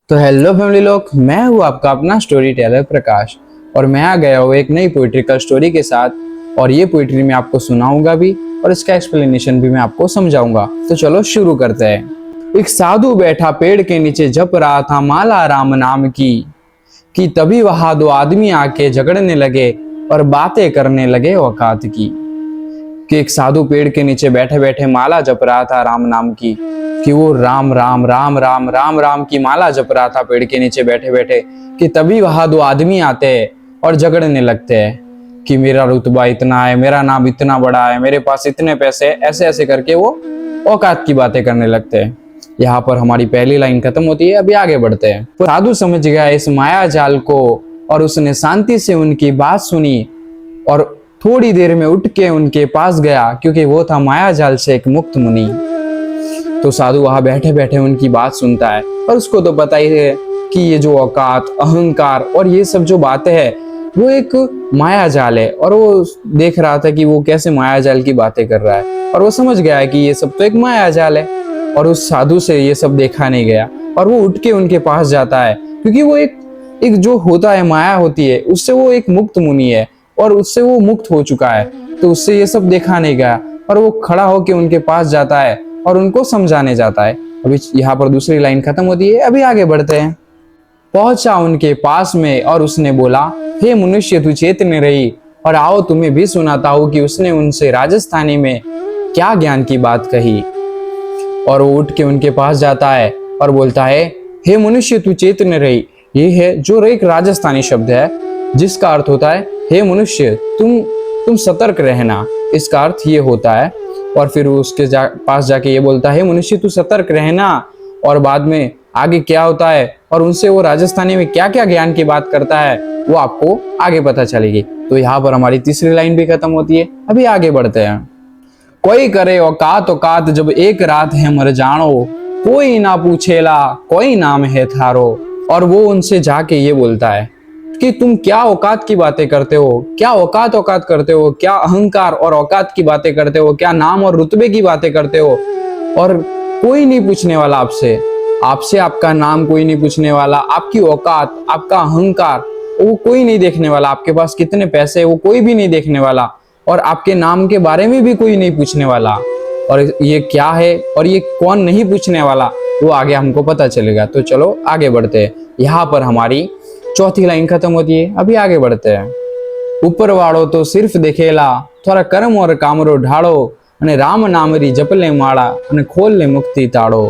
तो hello family लोग, मैं हूँ आपका अपना स्टोरी टेलर प्रकाश और मैं आ गया हूँ एक नई पोइट्रिकल स्टोरी के साथ। और ये पोइट्री मैं आपको सुनाऊंगा भी और इसका एक्सप्लेनेशन भी मैं आपको समझाऊंगा। तो चलो शुरू करते हैं। एक साधु बैठा पेड़ के नीचे जप रहा था माला राम नाम की कि तभी वहां दो आदमी आके झगड़ने लगे और बातें करने लगे औकात की। कि एक साधु पेड़ के नीचे बैठे बैठे माला जप रहा था राम नाम की, कि वो राम राम राम राम राम राम की माला जप रहा था पेड़ के नीचे बैठे बैठे, कि तभी वहां दो आदमी आते हैं और झगड़ने लगते हैं कि मेरा रुतबा इतना है, मेरा नाम इतना बड़ा है, मेरे पास इतने पैसे, ऐसे ऐसे करके वो औकात की बातें करने लगते हैं। यहाँ पर हमारी पहली लाइन खत्म होती है। अभी आगे बढ़ते हैं। तो साधु समझ गया इस माया जाल को और उसने शांति से उनकी बात सुनी और थोड़ी देर में उठ के उनके पास गया, क्योंकि वो था माया जाल से एक मुक्त मुनि। तो साधु वहां बैठे बैठे उनकी बात सुनता है और उसको तो पता ही है कि ये जो औकात, अहंकार और ये सब जो बातें हैं वो एक माया जाल है। और वो देख रहा था कि वो कैसे माया जाल की बातें कर रहा है और वो समझ गया है कि ये सब तो एक माया जाल है। और उस साधु से ये सब देखा नहीं गया और वो उठ के उनके पास जाता है, क्योंकि वो एक जो होता है, माया होती है, उससे वो एक मुक्त मुनि है और उससे वो मुक्त हो चुका है। तो उससे ये सब देखा नहीं गया और वो खड़ा होके उनके पास जाता है और उनको समझाने जाता है। अभी यहाँ पर दूसरी लाइन खत्म होती है। अभी आगे बढ़ते हैं। पहुंचा उनके पास में और उसने बोला, हे मनुष्य, तू चेतने रही और आओ तुम्हें भी सुनाता हूँ कि उसने उनसे राजस्थानी में क्या ज्ञान की बात कही। और वो उठ के उनके पास जाता है और बोलता है, हे मनुष्य, तू चेतने रही। ये है जो एक राजस्थानी शब्द है जिसका अर्थ होता है, हे मनुष्य, तुम सतर्क रहना। इसका अर्थ ये होता है। और फिर उसके पास जाके ये बोलता है, मनुष्य तू सतर्क रहना। और बाद में आगे क्या होता है और उनसे वो राजस्थानी में क्या क्या ज्ञान की बात करता है वो आपको आगे पता चलेगी। तो यहाँ पर हमारी तीसरी लाइन भी खत्म होती है। अभी आगे बढ़ते हैं। कोई करे औकात औकात जब एक रात है मर जानो, कोई ना पूछेला कोई नाम है थारो। और वो उनसे जाके ये बोलता है कि तुम क्या औकात की बातें करते हो, क्या औकात औकात करते हो, क्या अहंकार और औकात की बातें करते हो, क्या नाम और रुतबे की बातें करते हो। और कोई नहीं पूछने वाला आपसे आपका नाम कोई नहीं पूछने वाला, आपकी औकात, आपका अहंकार वो कोई नहीं देखने वाला, आपके पास कितने पैसे वो कोई भी नहीं देखने वाला, और आपके नाम के बारे में भी कोई नहीं पूछने वाला। और ये क्या है और ये कौन नहीं पूछने वाला वो आगे हमको पता चलेगा। तो चलो आगे बढ़ते हैं। यहाँ पर हमारी चौथी लाइन खत्म होती है। अभी आगे बढ़ते हैं। ऊपर वाड़ो तो सिर्फ देखेला, थोड़ा कर्म और कामरो ढाड़ो, अने राम नामरी जपले माड़ा, अने खोल ले मुक्ति ताड़ो।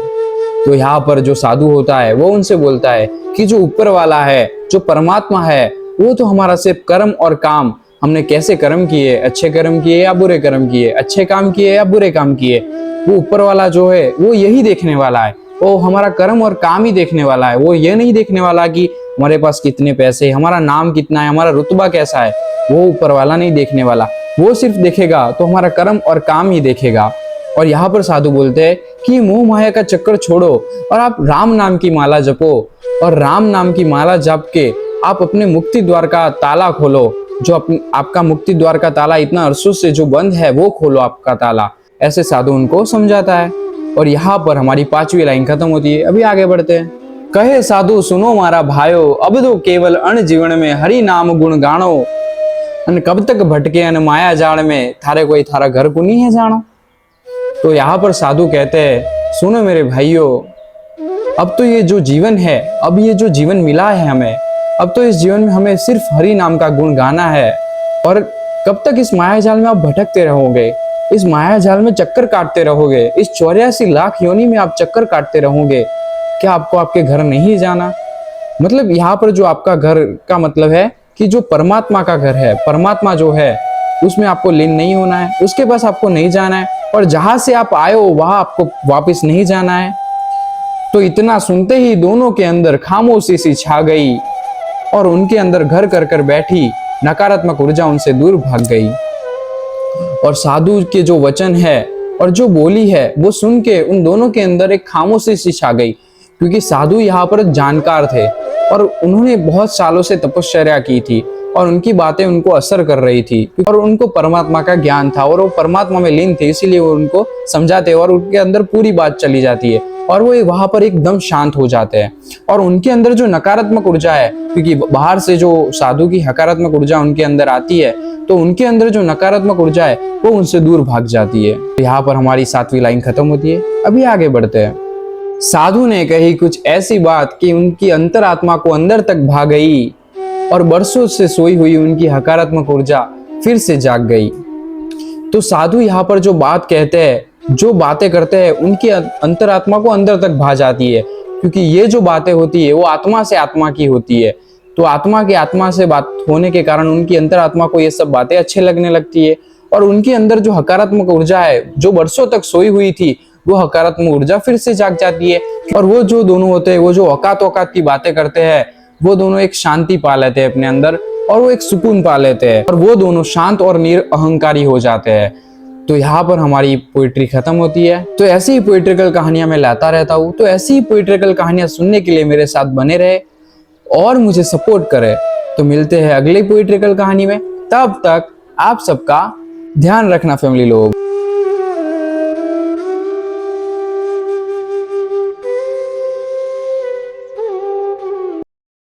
तो यहाँ पर जो साधु होता है वो उनसे बोलता है कि जो ऊपर वाला है, जो परमात्मा है, वो तो हमारा सिर्फ कर्म और काम, हमने कैसे कर्म किए, अच्छे कर्म किए या बुरे कर्म किए, अच्छे काम किए या बुरे काम किए, वो ऊपर वाला जो है वो यही देखने वाला है। वो हमारा कर्म और काम ही देखने वाला है। वो ये नहीं देखने वाला कि हमारे पास कितने पैसे, हमारा नाम कितना है, हमारा रुतबा कैसा है, वो ऊपर वाला नहीं देखने वाला। वो सिर्फ देखेगा तो हमारा कर्म और काम ही देखेगा। और यहाँ पर साधु बोलते हैं कि मोह माया का चक्कर छोड़ो और आप राम नाम की माला जपो, और राम नाम की माला जप के आप अपने मुक्ति द्वार का ताला खोलो। जो आपका मुक्ति द्वार का ताला इतना अरसों से जो बंद है वो खोलो आपका ताला। ऐसे साधु उनको समझाता है। और यहाँ पर हमारी पांचवी लाइन खत्म होती है। अभी आगे बढ़ते हैं। कहे साधु सुनो मारा भायो, अब तो केवल अण जीवन में हरि नाम गुण गाणो, अन कब तक भटके अन माया जाल में, थारे कोई थारा घर को नहीं है जानो। तो यहाँ पर साधु कहते हैं, सुनो मेरे भाइयों, अब तो ये जो जीवन है, अब ये जो जीवन मिला है हमें, अब तो इस जीवन में हमें सिर्फ हरि नाम का गुण गाना है। और कब तक इस माया जाल में आप भटकते रहोगे, इस माया जाल में चक्कर काटते रहोगे, इस 84 लाख योनि में आप चक्कर काटते रहोगे। क्या आपको आपके घर नहीं जाना? मतलब यहाँ पर जो आपका घर का मतलब है कि जो परमात्मा का घर है, परमात्मा जो है उसमें आपको लीन नहीं होना है, उसके पास आपको नहीं जाना है, और जहां से आप आए हो वहां आपको वापस नहीं जाना है। तो इतना सुनते ही दोनों के अंदर खामोशी सी छा गई और उनके अंदर घर कर कर बैठी नकारात्मक ऊर्जा उनसे दूर भाग गई। और साधु के जो वचन है और जो बोली है वो सुन के उन दोनों के अंदर एक खामोशी सी छा गई, क्योंकि साधु यहाँ पर जानकार थे और उन्होंने बहुत सालों से तपश्चर्या की थी और उनकी बातें उनको असर कर रही थी, और उनको परमात्मा का ज्ञान था और वो परमात्मा में लीन थे, इसीलिए वो उनको समझाते और उनके अंदर पूरी बात चली जाती है। और वो वहां पर एकदम शांत हो जाते हैं। और उनके अंदर जो नकारात्मक ऊर्जा है, क्योंकि बाहर से जो साधु की सकारात्मक ऊर्जा उनके अंदर आती है, तो उनके अंदर जो नकारात्मक ऊर्जा है वो उनसे दूर भाग जाती है। तो यहाँ पर हमारी 7वीं लाइन खत्म होती है। अभी आगे बढ़ते हैं। साधु ने कही कुछ ऐसी बात कि उनकी अंतरात्मा को अंदर तक भा गई और बरसों से सोई हुई उनकी सकारात्मक ऊर्जा फिर से जाग गई। तो साधु यहाँ पर जो बात कहते हैं, जो बातें करते हैं, उनकी अंतरात्मा को अंदर तक भा जाती है, क्योंकि ये जो बातें होती है वो आत्मा से आत्मा की होती है। तो आत्मा के आत्मा से बात होने के कारण उनकी अंतरात्मा को ये सब बातें अच्छे लगने लगती है और उनके अंदर जो सकारात्मक ऊर्जा है, जो बरसों तक सोई हुई थी, वो सकारात्मक ऊर्जा फिर से जाग जाती है। और वो जो दोनों होते हैं, वो जो औकात औकात की बातें करते हैं, वो दोनों एक शांति पा लेते हैं अपने अंदर और वो एक सुकून पा लेते हैं और वो दोनों शांत और निरअहंकारी हो जाते हैं। तो यहाँ पर हमारी पोइट्री खत्म होती है। तो ऐसी ही पोइट्रिकल कहानियां मैं लाता रहता हूँ। तो ऐसी ही पोइट्रिकल कहानियां सुनने के लिए मेरे साथ बने रहे और मुझे सपोर्ट करे। तो मिलते हैं अगली पोइट्रिकल कहानी में। तब तक आप सबका ध्यान रखना फैमिली लोग।